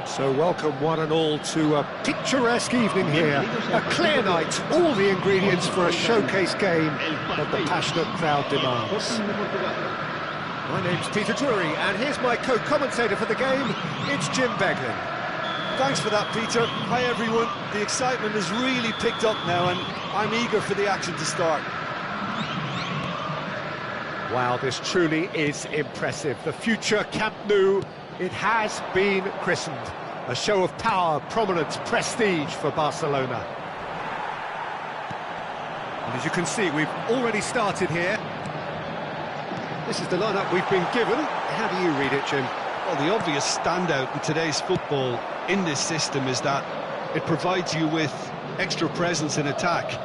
So welcome one and all to a picturesque evening here, a clear night, all the ingredients for a showcase game that the passionate crowd demands. My name's Peter Drury, and here's my co-commentator for the game, it's Jim Beglin. Thanks for that, Peter. Hi everyone, the excitement has really picked up now and I'm eager for the action to start. Wow, this truly is impressive. The future Camp Nou, it has been christened. A show of power, prominence, prestige for Barcelona. And as you can see, we've already started here. This is the lineup we've been given. How do you read it, Jim? Well, the obvious standout in today's football in this system is that it provides you with extra presence in attack.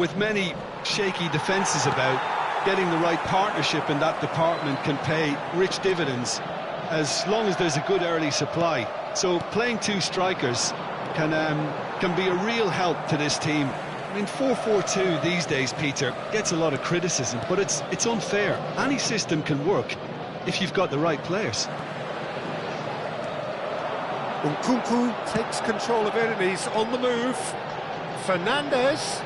With many shaky defences about, getting the right partnership in that department can pay rich dividends as long as there's a good early supply. So playing two strikers can be a real help to this team. I mean, 4-4-2 these days, Peter, gets a lot of criticism, but it's unfair. Any system can work if you've got the right players. Nkunku takes control of it and he's on the move. Fernandes.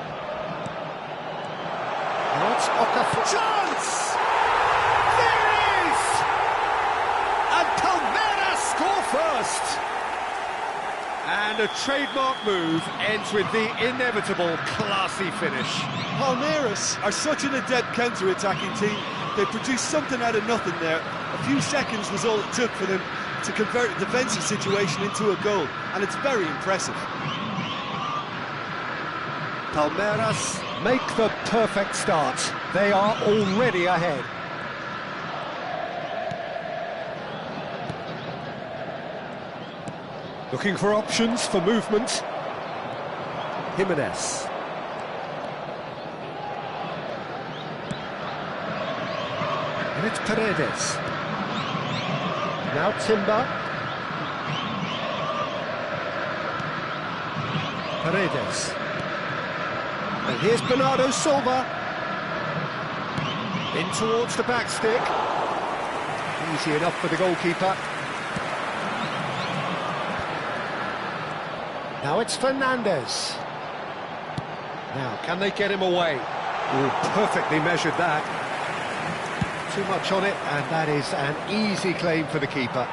Now it's Okafor. Chance! There it is! And Palmeiras score first! And a trademark move ends with the inevitable classy finish. Palmeiras are such an adept counter-attacking team. They produced something out of nothing there. A few seconds was all it took for them to convert a defensive situation into a goal, and it's very impressive. Palmeiras make the perfect start. They are already ahead. Looking for options for movement. Jimenez. And it's Paredes. Now Timber. Paredes. And here's Bernardo Silva. In towards the back stick. Easy enough for the goalkeeper. Now it's Fernandes. Now, can they get him away? Ooh, perfectly measured that. Too much on it, and that is an easy claim for the keeper.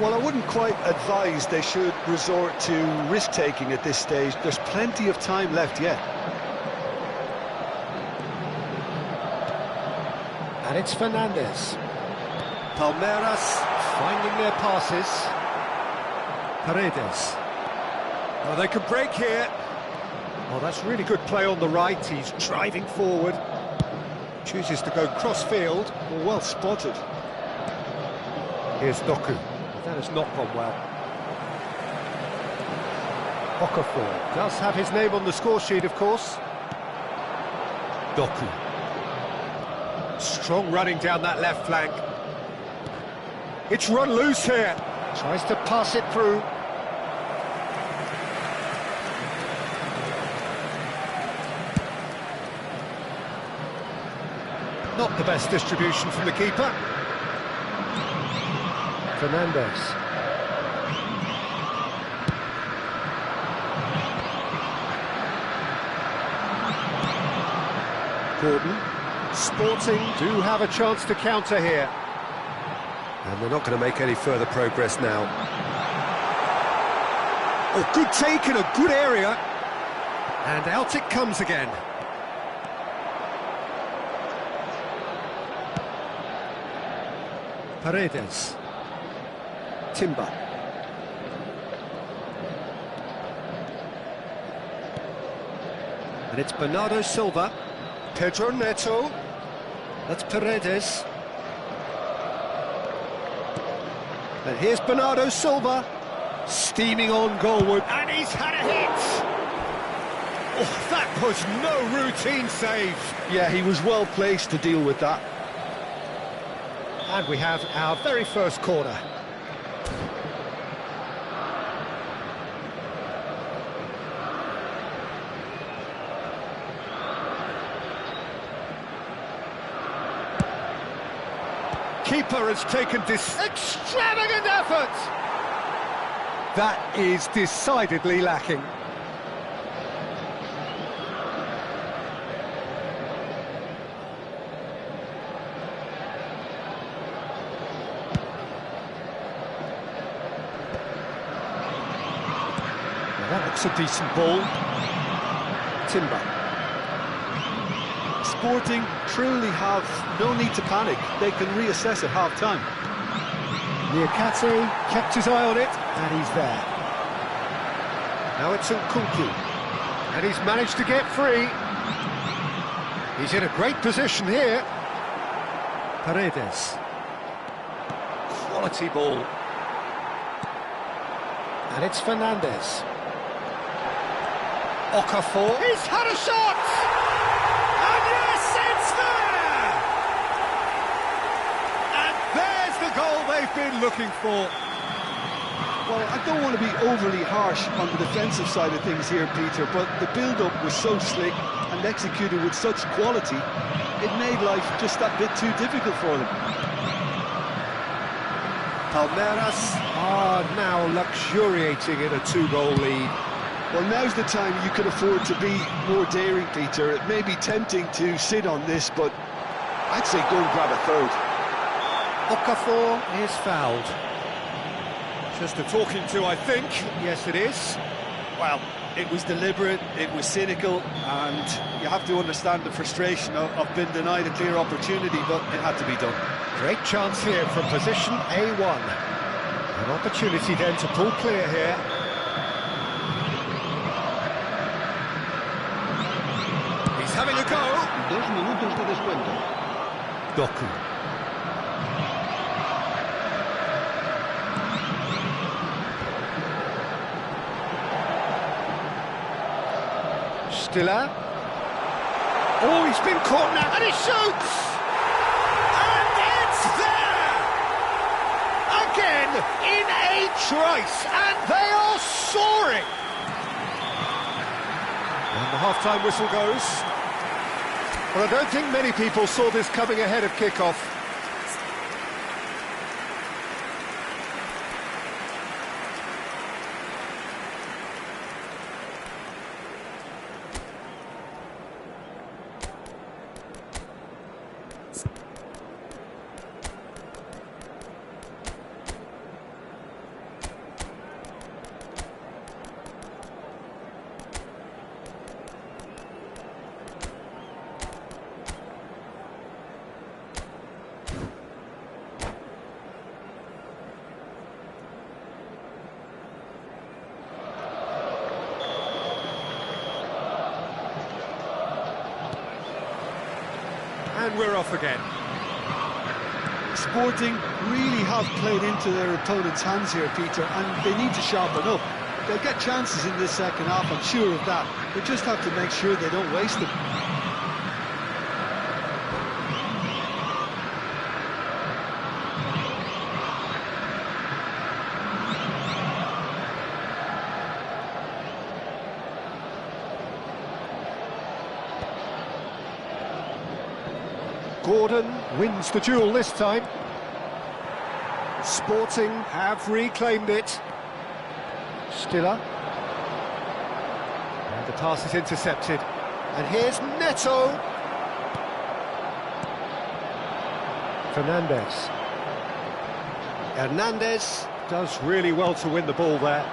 Well, I wouldn't quite advise they should resort to risk-taking at this stage. There's plenty of time left yet. And it's Fernandes. Palmeiras finding their passes. Paredes. Oh, they could break here. Oh, that's really good play on the right. He's driving forward. Chooses to go cross-field. Well spotted. Here's Doku. That has not gone well. Okafor does have his name on the score sheet, of course. Doku. Strong running down that left flank. It's run loose here. Tries to pass it through. Not the best distribution from the keeper. Fernandes. Gordon. Sporting do have a chance to counter here. And they're not going to make any further progress now. Oh, good take in a good area. And out it comes again. Paredes. Timber. And it's Bernardo Silva. Pedro Neto. That's Paredes. And here's Bernardo Silva. Steaming on goalward. And he's had a hit! Oh, that was no routine save. Yeah, he was well placed to deal with that. And we have our very first corner. keeper has taken this extravagant effort. That is decidedly lacking. Well, that looks a decent ball. Timber. Sporting truly have no need to panic. They can reassess at half-time. Niakate kept his eye on it, and he's there. Now it's Nkunku, and he's managed to get free. He's in a great position here. Paredes. Quality ball. And it's Fernandez. Okafor. He's had a shot! And yes, it's there! And there's the goal they've been looking for. Well, I don't want to be overly harsh on the defensive side of things here, Peter, but the build-up was so slick and executed with such quality, it made life just that bit too difficult for them. Palmeiras are now luxuriating in a 2-goal lead. Well, now's the time you can afford to be more daring, Peter. It may be tempting to sit on this, but I'd say go and grab a third. Okafor is fouled. Just a talking to, I think. Yes, it is. Well, it was deliberate, it was cynical, and you have to understand the frustration of being denied a clear opportunity, but it had to be done. Great chance here from position A1. An opportunity then to pull clear here. He's having a go. 2 minutos de descuento. Doku. Stiller. Oh, he's been caught now, and he shoots! And it's there! Again, in a trice, and they are soaring! And the half-time whistle goes. Well, I don't think many people saw this coming ahead of kick-off. And we're off again. Sporting really have played into their opponent's hands here, Peter, and they need to sharpen up. They'll get chances in this second half, I'm sure of that. They just have to make sure they don't waste them. Gordon wins the duel this time. Sporting have reclaimed it. Stiller. And the pass is intercepted. And here's Neto. Fernandez. Hernandez does really well to win the ball there.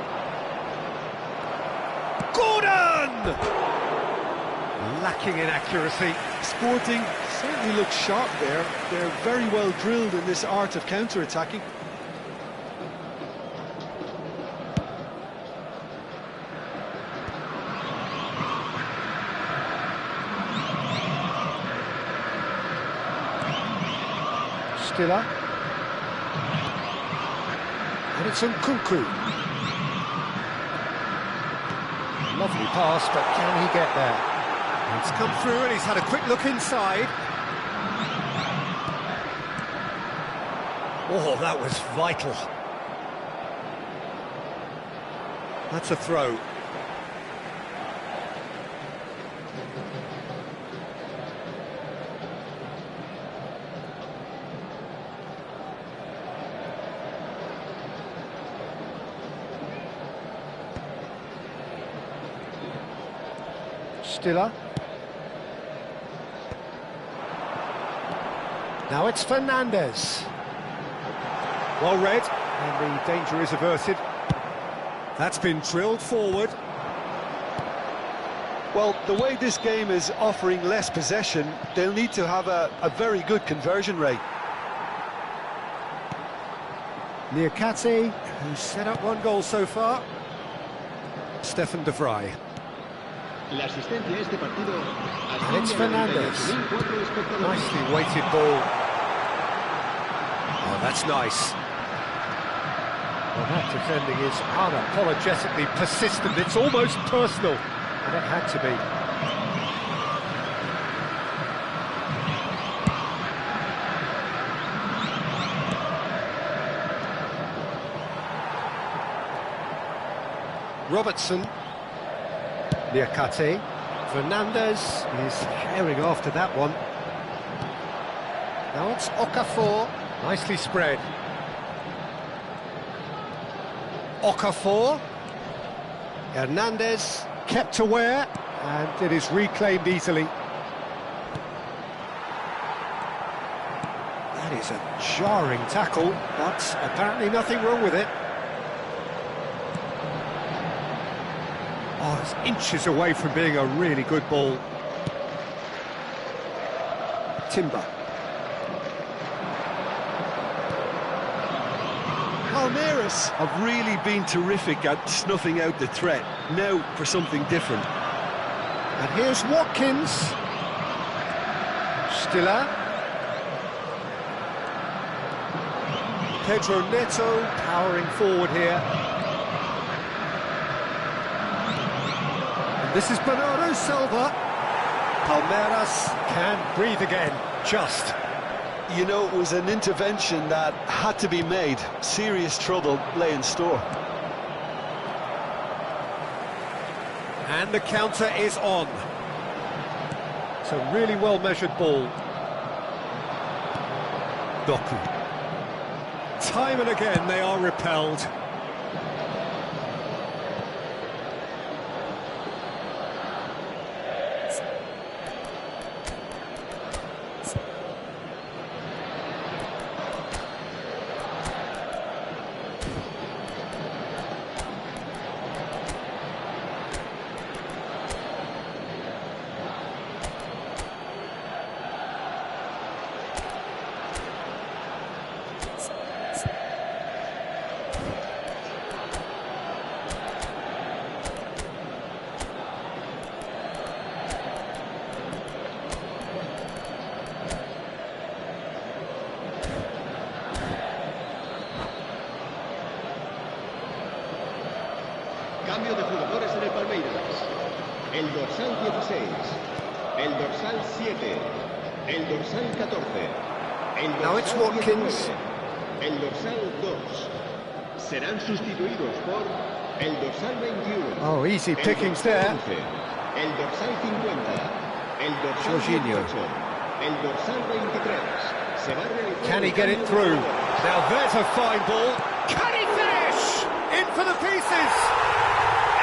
Gordon! Lacking in accuracy. Sporting certainly looks sharp there. They're very well drilled in this art of counter-attacking. Stiller. And it's Nkunku. Lovely pass, but can he get there? It's come through and he's had a quick look inside. Oh, that was vital. That's a throw. Stiller. Now it's Fernandez. Well read, and the danger is averted. That's been drilled forward. Well, the way this game is offering less possession, they'll need to have a very good conversion rate. Niakate, who's set up one goal so far. Stefan de Vrij. La asistencia a este partido And it's Fernandez. 98.004 espectadores. Nicely weighted ball. Oh, that's nice. Well, that defending is unapologetically persistent. It's almost personal, and it had to be. Robertson. Niakate. Fernandez is herring after that one. Now it's Okafor. Nicely spread. Okafor. Hernandez kept aware, and it is reclaimed easily. That is a jarring tackle, but apparently nothing wrong with it. Oh, it's inches away from being a really good ball. Timber. Palmeiras have really been terrific at snuffing out the threat. Now for something different. And here's Watkins. Stiller. Pedro Neto powering forward here. And this is Bernardo Silva. Palmeiras can breathe again, just. You know, it was an intervention that had to be made. Serious trouble lay in store. And the counter is on. It's a really well-measured ball. Doku. Time and again they are repelled. Cambio de jugadores en el Palmeiras. El dorsal 16, el dorsal 7, el dorsal 14, el Now it's dorsal Watkins. 19, el dorsal 2. Serán sustituidos por el dorsal 21. Oh, easy el pickings dorsal there. 11, el dorsal 50, el dorsal Jorginho. 18, el dorsal 23. Se va a realizar Can he el get it cambio de through? jugadores. Now there's a fine ball. Can he finish? In for the pieces.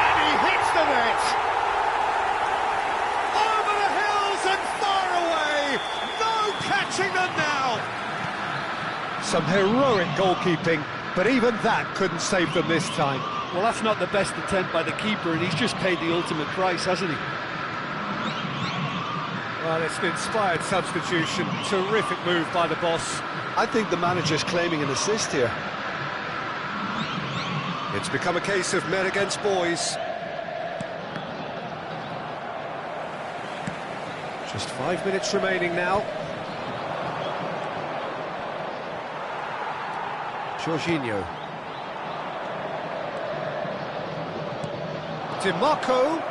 And he hits the net. Over the hills and far away. No catching them now. Some heroic goalkeeping, but even that couldn't save them this time. Well, that's not the best attempt by the keeper, and he's just paid the ultimate price, hasn't he? Well, it's an inspired substitution. Terrific move by the boss. I think the manager's claiming an assist here. It's become a case of men against boys. Just 5 minutes remaining now. Jorginho. DiMarco.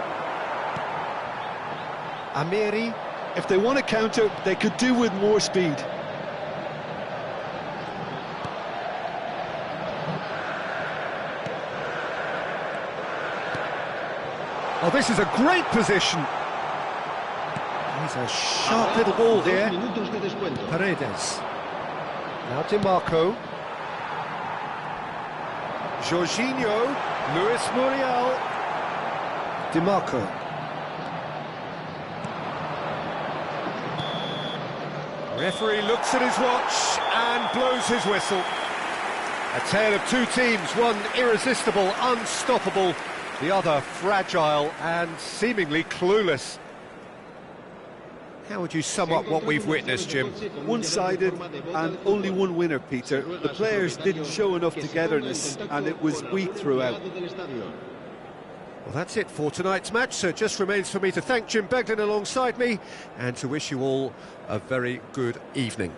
Amiri. If they want to counter, they could do with more speed. Oh, this is a great position. He's a sharp little ball here. 2 minutos de descuento. Paredes. Now DiMarco. Jorginho. Luis Muriel. DiMarco. Referee looks at his watch and blows his whistle. A tale of two teams, one irresistible, unstoppable, the other fragile and seemingly clueless. How would you sum up what we've witnessed, Jim? One-sided and only one winner, Peter. The players didn't show enough togetherness and it was weak throughout. Well, that's it for tonight's match, so it just remains for me to thank Jim Beglin alongside me and to wish you all a very good evening.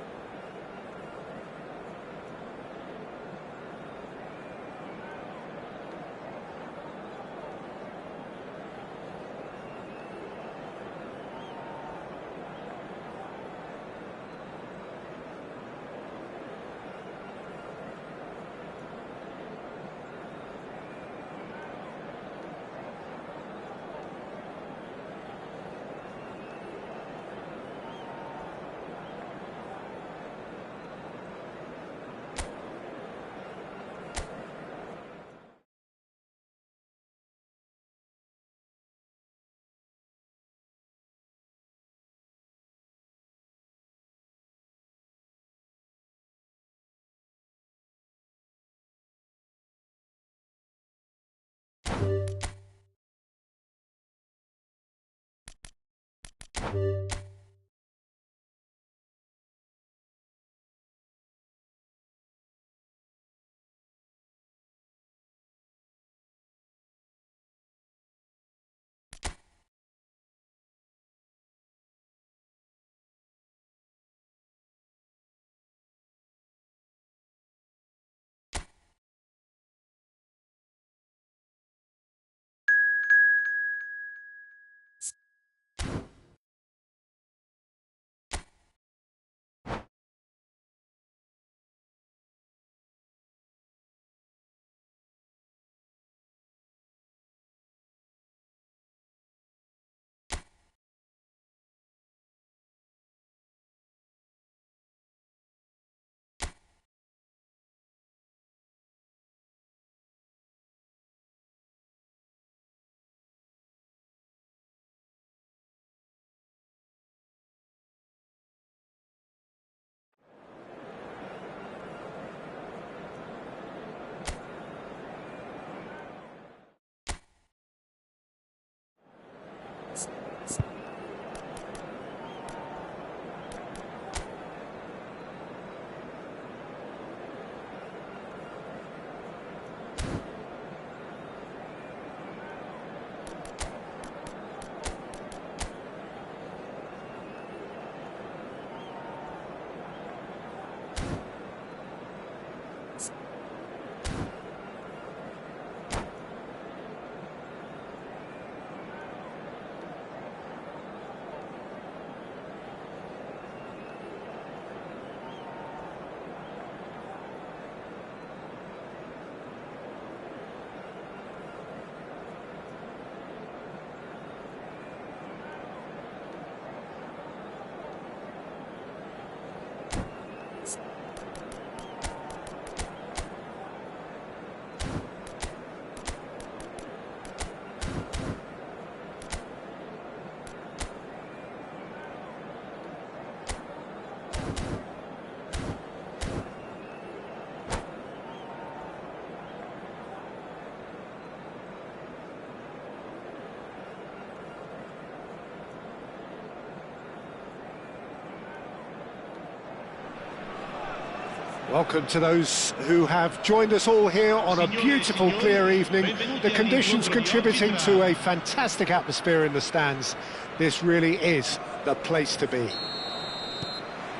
Welcome to those who have joined us all here on a beautiful, clear evening. The conditions contributing to a fantastic atmosphere in the stands. This really is the place to be.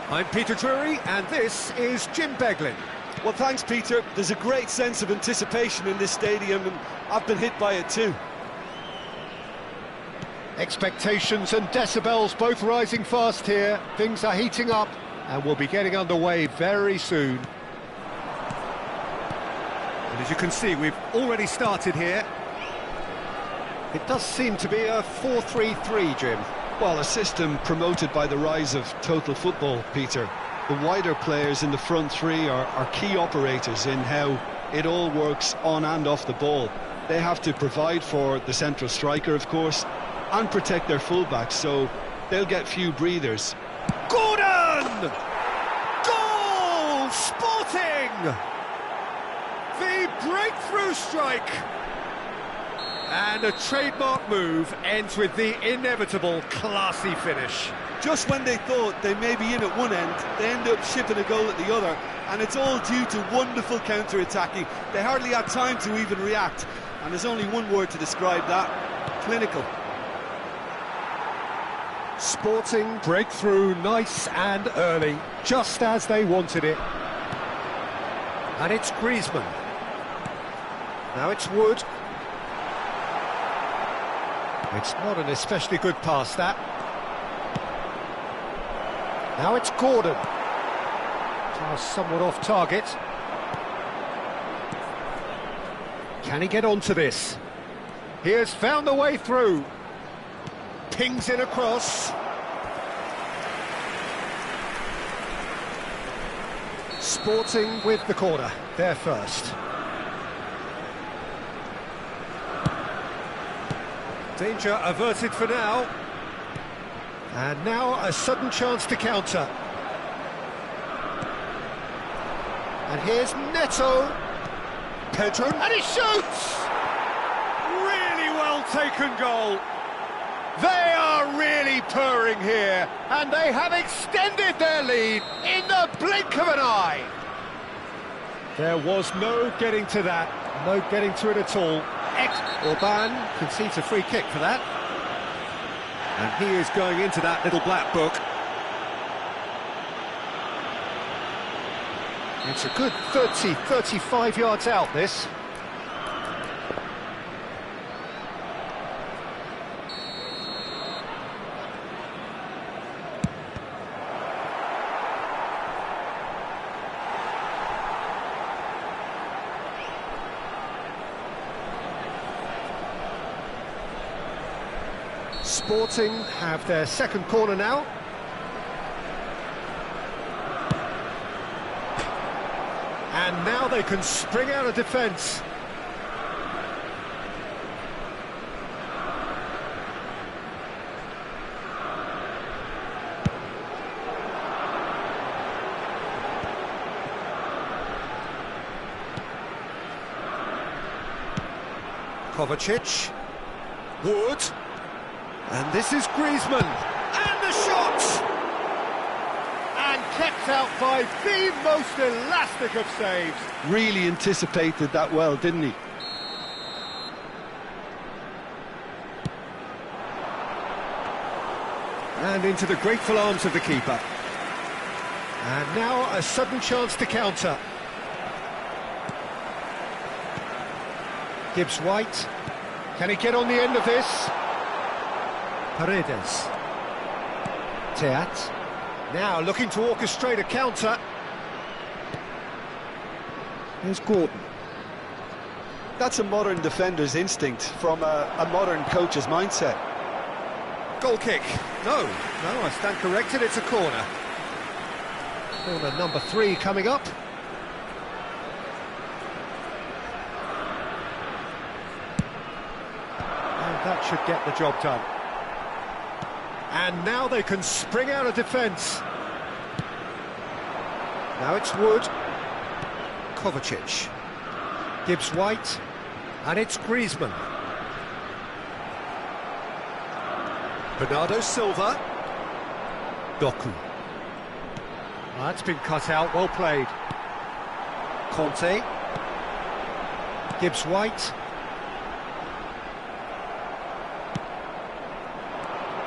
I'm Peter Drury, and this is Jim Beglin. Well, thanks, Peter. There's a great sense of anticipation in this stadium, and I've been hit by it too. Expectations and decibels both rising fast here. Things are heating up, and we'll be getting underway very soon. And as you can see, we've already started here. It does seem to be a 4-3-3, Jim. Well, a system promoted by the rise of total football, Peter. The wider players in the front three are key operators in how it all works on and off the ball. They have to provide for the central striker, of course, and protect their fullbacks, so they'll get few breathers. Gordon! Goal! Sporting! The breakthrough strike! And a trademark move ends with the inevitable classy finish. Just when they thought they may be in at one end, they end up shipping a goal at the other, and it's all due to wonderful counter-attacking. They hardly had time to even react, and there's only one word to describe that: clinical. Sporting breakthrough nice and early, just as they wanted it. And it's Griezmann. Now it's Wood. It's not an especially good pass, that. Now it's Gordon. Just somewhat off target. Can he get onto this? He has found the way through. Pings in across. Sporting with the corner, there first. Danger averted for now. And now a sudden chance to counter. And here's Neto. Pedro, and he shoots! Really well taken goal. They are really purring here, and they have extended their lead in the blink of an eye. There was no getting to that, no getting to it at all. Orban concedes a free kick for that. And he is going into that little black book. It's a good 30, 35 yards out, this. Sporting have their second corner now. And now they can spring out of defence. Kovacic. Wood. And this is Griezmann. And the shot! And kept out by the most elastic of saves. Really anticipated that well, didn't he? And into the grateful arms of the keeper. And now a sudden chance to counter. Gibbs-White. Can he get on the end of this? Paredes. Teat. Now looking to orchestrate a counter. Here's Gordon. That's a modern defender's instinct from a modern coach's mindset. Goal kick. No, I stand corrected, it's a corner. Corner number 3 coming up. And that should get the job done. And now they can spring out of defence. Now it's Wood. Kovacic. Gibbs-White. And it's Griezmann. Bernardo Silva. Doku. That's been cut out, well played. Conte. Gibbs-White.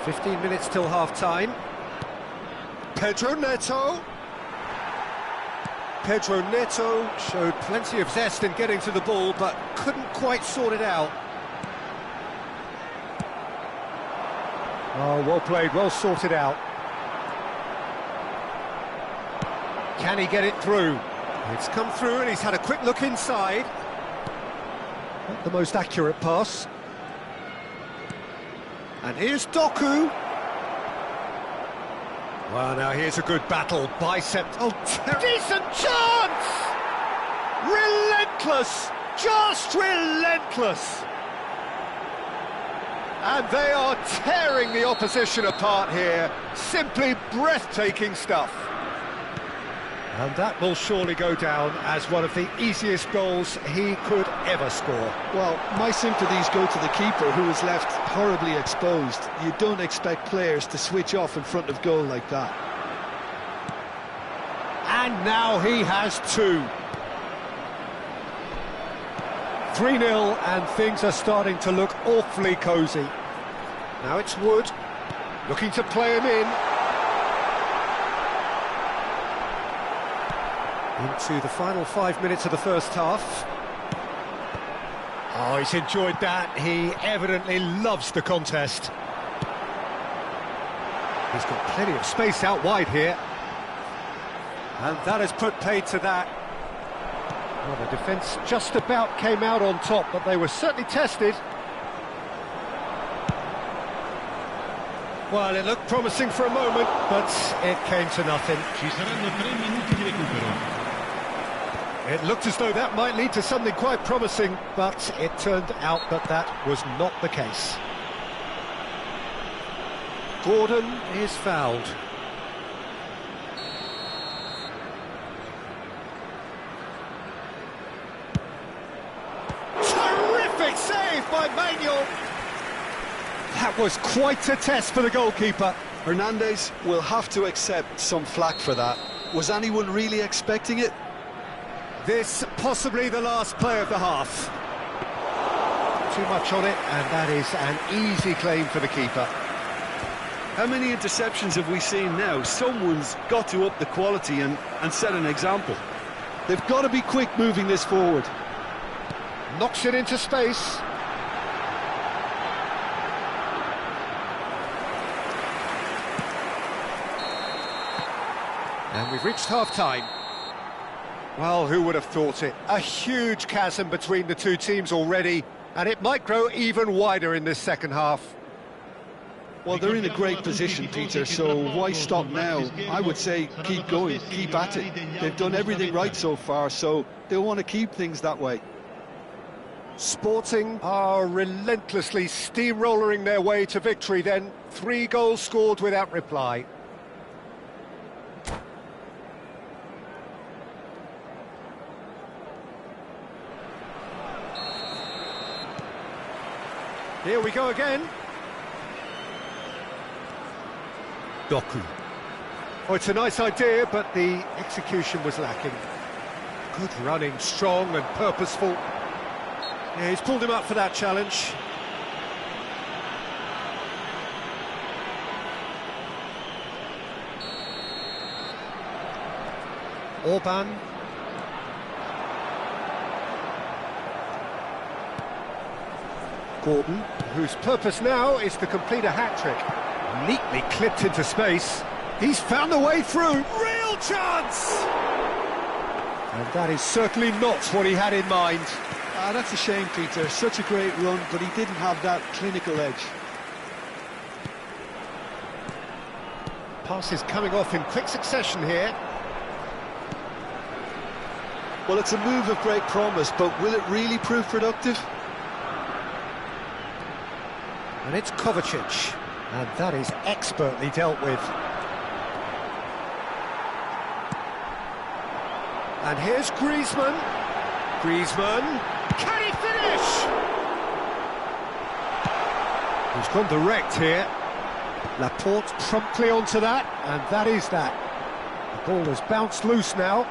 15 minutes till half-time. Pedro Neto. Pedro Neto showed plenty of zest in getting to the ball, but couldn't quite sort it out. Oh, well played, well sorted out. Can he get it through? It's come through and he's had a quick look inside. Not the most accurate pass. And here's Doku. Well, now here's a good battle. Bicep. Oh, decent chance! Relentless! Just relentless! And they are tearing the opposition apart here. Simply breathtaking stuff. And that will surely go down as one of the easiest goals he could ever score. Well, my sympathies go to the keeper, who is left horribly exposed. You don't expect players to switch off in front of goal like that. And now he has two. 3-0, and things are starting to look awfully cosy. Now it's Wood, looking to play him in. Into the final 5 minutes of the first half. Oh, he's enjoyed that. He evidently loves the contest. He's got plenty of space out wide here. And that has put paid to that. Well, the defence just about came out on top, but they were certainly tested. Well, it looked promising for a moment, but it came to nothing. Ci saranno 3 minuti di recupero. It looked as though that might lead to something quite promising, but it turned out that that was not the case. Gordon is fouled. Terrific save by Manuel. That was quite a test for the goalkeeper. Hernandez will have to accept some flack for that. Was anyone really expecting it? This possibly the last play of the half. Too much on it, and that is an easy claim for the keeper. How many interceptions have we seen now? Someone's got to up the quality and set an example. They've got to be quick moving this forward. Knocks it into space. And we've reached half-time. Well, who would have thought it? A huge chasm between the two teams already, and it might grow even wider in this second half. Well, they're in a great position, Peter, so why stop now? I would say keep going, keep at it. They've done everything right so far, so they'll want to keep things that way. Sporting are relentlessly steamrollering their way to victory then. 3 goals scored without reply. Here we go again. Doku. Oh, it's a nice idea, but the execution was lacking. Good running, strong and purposeful. Yeah, he's pulled him up for that challenge. Orban. Gordon, whose purpose now is to complete a hat-trick. Neatly clipped into space. He's found a way through. Real chance! And that is certainly not what he had in mind. That's a shame, Peter. Such a great run, but he didn't have that clinical edge. Passes coming off in quick succession here. Well, it's a move of great promise, but will it really prove productive? And it's Kovacic, and that is expertly dealt with. And here's Griezmann. Griezmann, can he finish? He's gone direct here. Laporte promptly onto that, and that is that. The ball has bounced loose now.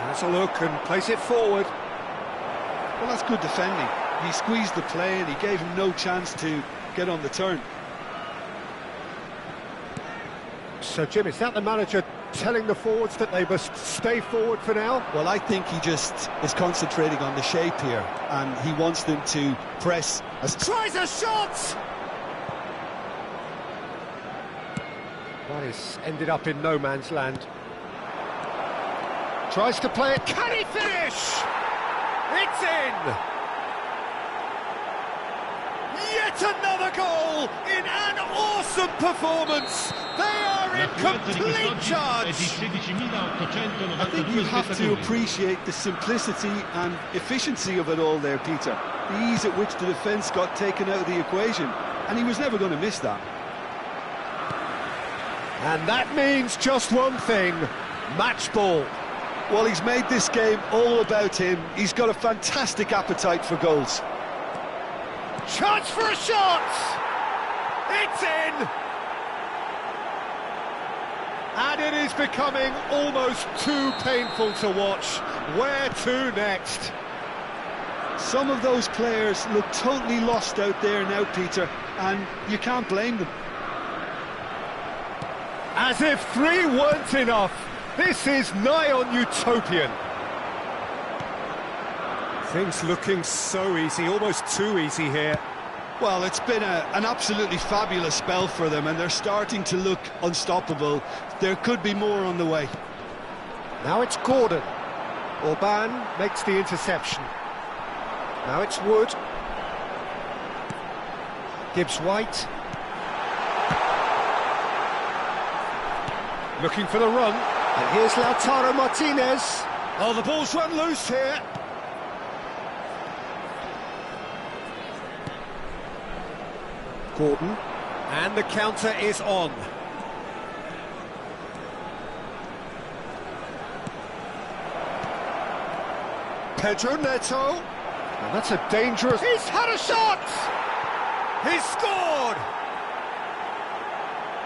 Has a look and place it forward. Well, that's good defending. He squeezed the play and he gave him no chance to get on the turn. So, Jim, is that the manager telling the forwards that they must stay forward for now? Well, I think he just is concentrating on the shape here, and he wants them to press. Tries a shot! That is ended up in no man's land. Tries to play it. Can he finish? It's in! Yet another goal in an awesome performance. They are in complete charge. I think you have to appreciate the simplicity and efficiency of it all there, Peter. The ease at which the defence got taken out of the equation, and he was never going to miss that. And that means just one thing, match ball. Well, he's made this game all about him. He's got a fantastic appetite for goals. Chance for a shot! It's in! And it is becoming almost too painful to watch. Where to next? Some of those players look totally lost out there now, Peter, and you can't blame them. As if 3 weren't enough, this is nigh on utopian. Things looking so easy, almost too easy here. Well, it's been an absolutely fabulous spell for them, and they're starting to look unstoppable. There could be more on the way. Now it's Gordon. Orban makes the interception. Now it's Wood. Gibbs-White. Looking for the run. And here's Lautaro Martinez. Oh, the ball's run loose here. Gordon. And the counter is on. Pedro Neto. And that's a dangerous... He's had a shot! He's scored!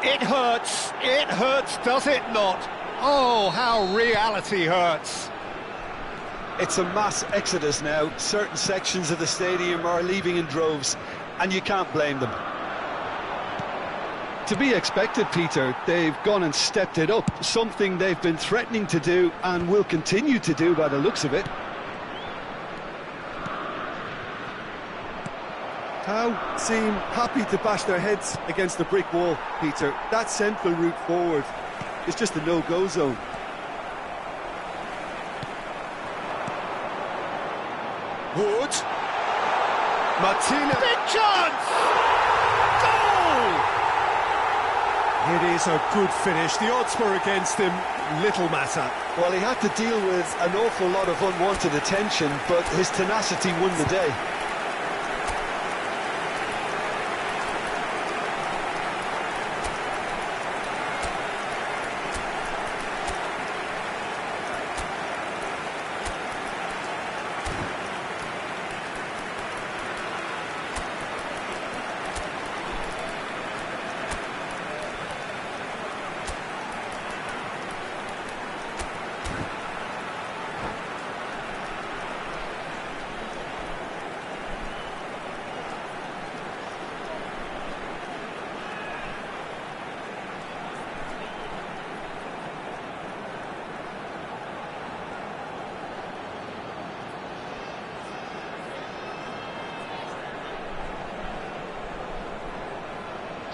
It hurts, does it not? Oh, how reality hurts. It's a mass exodus now. Certain sections of the stadium are leaving in droves, and you can't blame them. To be expected, Peter. They've gone and stepped it up, something they've been threatening to do and will continue to do by the looks of it. How seem happy to bash their heads against the brick wall, Peter. That central route forward is just a no-go zone. Wood. Martinez. Big chance! Goal! It is a good finish. The odds were against him. Little matter. Well, he had to deal with an awful lot of unwanted attention, but his tenacity won the day.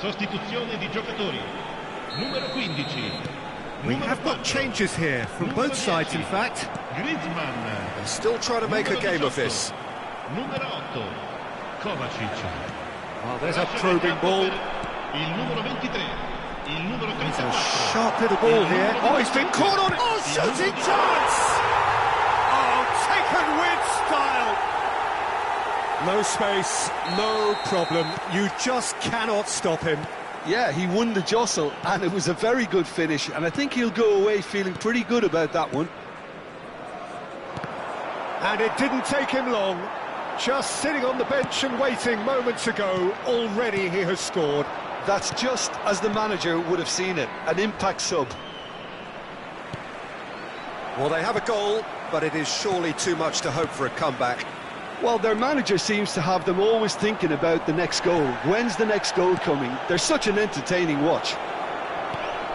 Sostituzione di giocatori. Numero 15. We have got changes here from both sides, in fact. Griezmann. They're still trying to make a game of this. Numero 8. Kovacic. Well, there's a probing ball. Il numero 23. Il numero 34. A sharp little ball here. Oh, he's been caught on it. Oh, shooting chance! Oh, taken with style. No space, no problem. You just cannot stop him. Yeah, he won the jostle, and it was a very good finish, and I think he'll go away feeling pretty good about that one. And it didn't take him long. Just sitting on the bench and waiting moments ago, already he has scored. That's just as the manager would have seen it, an impact sub. Well, they have a goal, but it is surely too much to hope for a comeback. Well, their manager seems to have them always thinking about the next goal. When's the next goal coming? They're such an entertaining watch.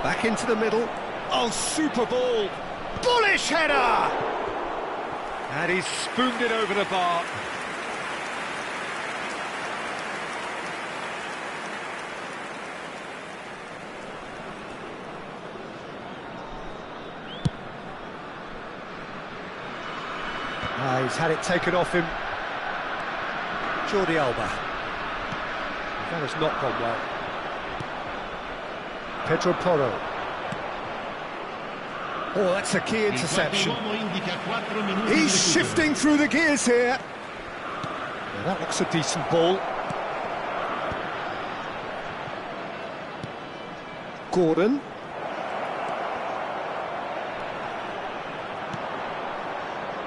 Back into the middle. Oh, super ball. Bullish header! And he's spooned it over the bar. He's had it taken off him. Jordi Alba. That has not gone well. Pedro Porro. Oh, that's a key interception. He's shifting through the gears here. Yeah, that looks a decent ball. Gordon.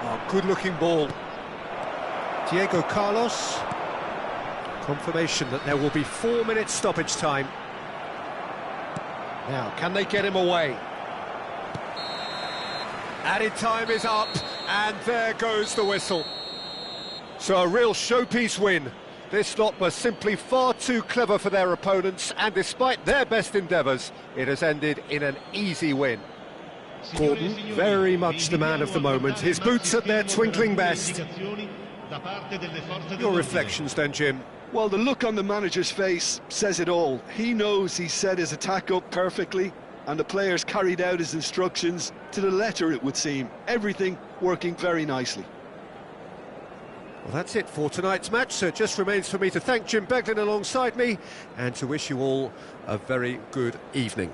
Oh, good-looking ball. Diego Carlos. Confirmation that there will be 4 minutes stoppage time. Now, can they get him away? Added time is up, and there goes the whistle. So a real showpiece win. This lot were simply far too clever for their opponents, and despite their best endeavours, it has ended in an easy win. Gordon, very much the man of the moment, his boots at their twinkling best. Your reflections then, Jim? Well, the look on the manager's face says it all. He knows he set his attack up perfectly, and the players carried out his instructions to the letter, it would seem. Everything working very nicely. Well, that's it for tonight's match, so it just remains for me to thank Jim Beglin alongside me and to wish you all a very good evening.